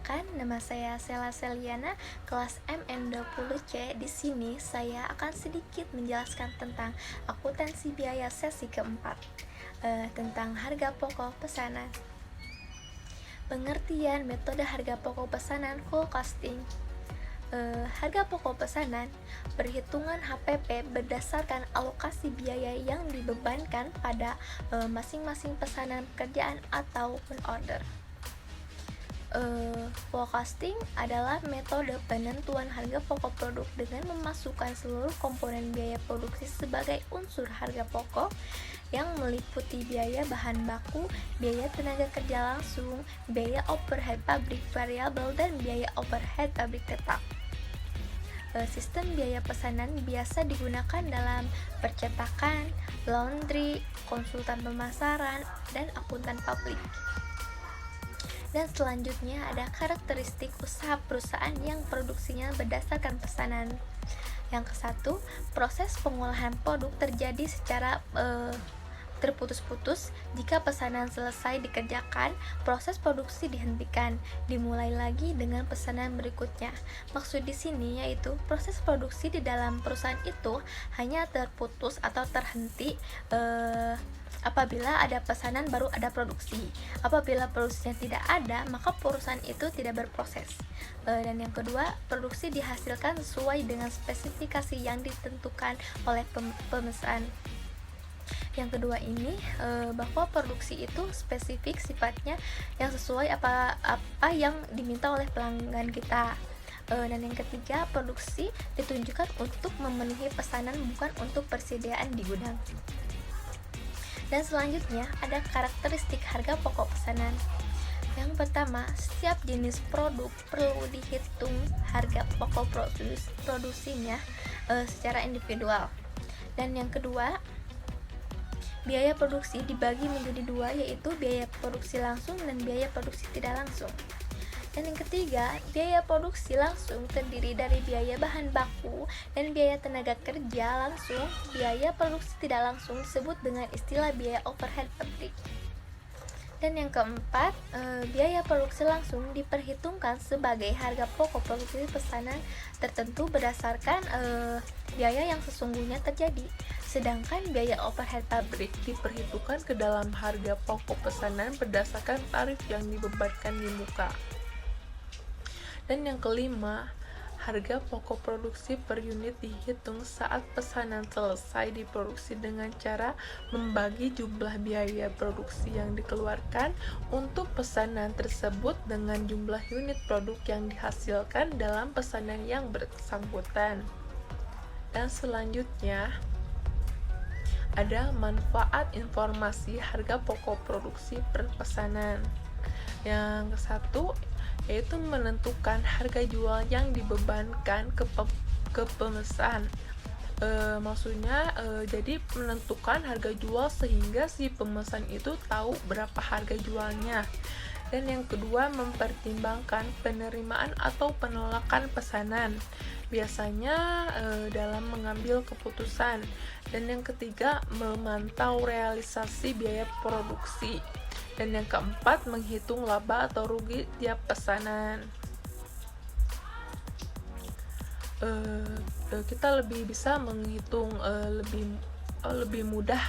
Perkenalkan, nama saya Sela Seliana, kelas MN20C. Di sini saya akan sedikit menjelaskan tentang akuntansi biaya sesi keempat, tentang harga pokok pesanan. Pengertian metode harga pokok pesanan full costing. Harga pokok pesanan perhitungan HPP berdasarkan alokasi biaya yang dibebankan pada masing-masing pesanan pekerjaan ataupun order. Forecasting adalah metode penentuan harga pokok produk dengan memasukkan seluruh komponen biaya produksi sebagai unsur harga pokok yang meliputi biaya bahan baku, biaya tenaga kerja langsung, biaya overhead pabrik variabel, dan biaya overhead pabrik tetap. Sistem biaya pesanan biasa digunakan dalam percetakan, laundry, konsultan pemasaran, dan akuntan publik. Dan selanjutnya ada karakteristik usaha perusahaan yang produksinya berdasarkan pesanan. Yang ke-1, proses pengolahan produk terjadi secara terputus-putus. Jika pesanan selesai dikerjakan, proses produksi dihentikan, dimulai lagi dengan pesanan berikutnya. Maksud di sini yaitu proses produksi di dalam perusahaan itu hanya terputus atau terhenti apabila ada pesanan baru ada produksi. Apabila produksinya tidak ada, maka perusahaan itu tidak berproses. Dan yang kedua, produksi dihasilkan sesuai dengan spesifikasi yang ditentukan oleh pemesan. Yang kedua ini bahwa produksi itu spesifik sifatnya yang sesuai apa yang diminta oleh pelanggan kita. Dan yang ketiga, produksi ditunjukkan untuk memenuhi pesanan, bukan untuk persediaan di gudang. Dan selanjutnya ada karakteristik harga pokok pesanan. Yang pertama, setiap jenis produk perlu dihitung harga pokok produksinya secara individual. Dan yang kedua, biaya produksi dibagi menjadi dua, yaitu biaya produksi langsung dan biaya produksi tidak langsung. Dan yang ketiga, biaya produksi langsung terdiri dari biaya bahan baku dan biaya tenaga kerja langsung. Biaya produksi tidak langsung disebut dengan istilah biaya overhead pabrik. Dan yang keempat, biaya produksi langsung diperhitungkan sebagai harga pokok produksi pesanan tertentu berdasarkan biaya yang sesungguhnya terjadi. Sedangkan biaya overhead pabrik diperhitungkan ke dalam harga pokok pesanan berdasarkan tarif yang dibebankan di muka. Dan yang kelima, harga pokok produksi per unit dihitung saat pesanan selesai diproduksi dengan cara membagi jumlah biaya produksi yang dikeluarkan untuk pesanan tersebut dengan jumlah unit produk yang dihasilkan dalam pesanan yang bersangkutan. Dan selanjutnya, ada manfaat informasi harga pokok produksi per pesanan. Yang ke-1 yaitu menentukan harga jual yang dibebankan ke pemesan. Maksudnya jadi menentukan harga jual sehingga si pemesan itu tahu berapa harga jualnya. Dan yang kedua, mempertimbangkan penerimaan atau penolakan pesanan, biasanya dalam mengambil keputusan. Dan yang ketiga, memantau realisasi biaya produksi. Dan yang keempat, menghitung laba atau rugi tiap pesanan. Kita lebih bisa menghitung lebih mudah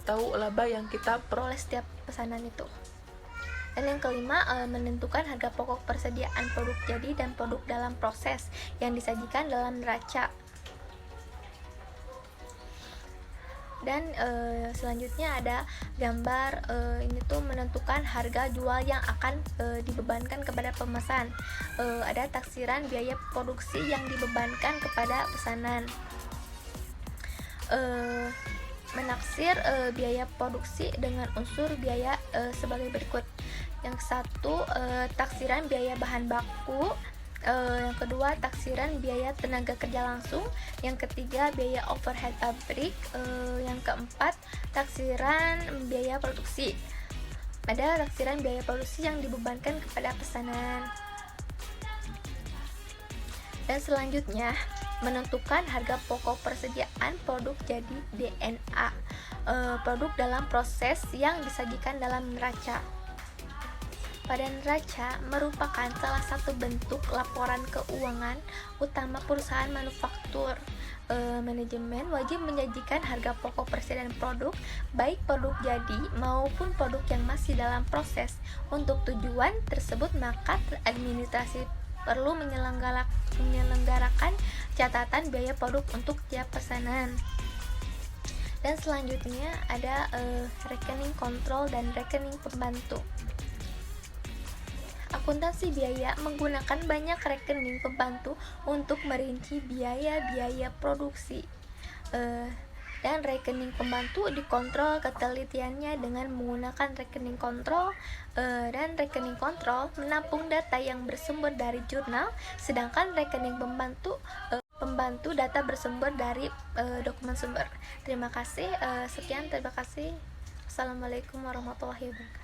tahu laba yang kita peroleh setiap pesanan itu. Dan yang kelima, menentukan harga pokok persediaan produk jadi dan produk dalam proses yang disajikan dalam neraca. Dan selanjutnya ada gambar, ini tuh menentukan harga jual yang akan dibebankan kepada pemesan. Ada taksiran biaya produksi yang dibebankan kepada pesanan. Menaksir biaya produksi dengan unsur biaya sebagai berikut. Yang satu, taksiran biaya bahan baku. Yang kedua, taksiran biaya tenaga kerja langsung. Yang ketiga, biaya overhead pabrik. Yang keempat, taksiran biaya produksi. Ada taksiran biaya produksi yang dibebankan kepada pesanan. Dan selanjutnya, menentukan harga pokok persediaan produk jadi DNA, produk dalam proses yang disajikan dalam neraca. Pada neraca merupakan salah satu bentuk laporan keuangan utama perusahaan manufaktur. Manajemen wajib menyajikan harga pokok persediaan produk, baik produk jadi maupun produk yang masih dalam proses. Untuk tujuan tersebut, maka administrasi perlu menyelenggarakan catatan biaya produk untuk tiap pesanan. Dan selanjutnya ada rekening kontrol dan rekening pembantu. Akuntansi biaya menggunakan banyak rekening pembantu untuk merinci biaya-biaya produksi. Dan rekening pembantu dikontrol ketelitiannya dengan menggunakan rekening kontrol, dan rekening kontrol menampung data yang bersumber dari jurnal, sedangkan rekening pembantu data bersumber dari dokumen sumber. Terima kasih. Sekian, terima kasih. Assalamualaikum warahmatullahi wabarakatuh.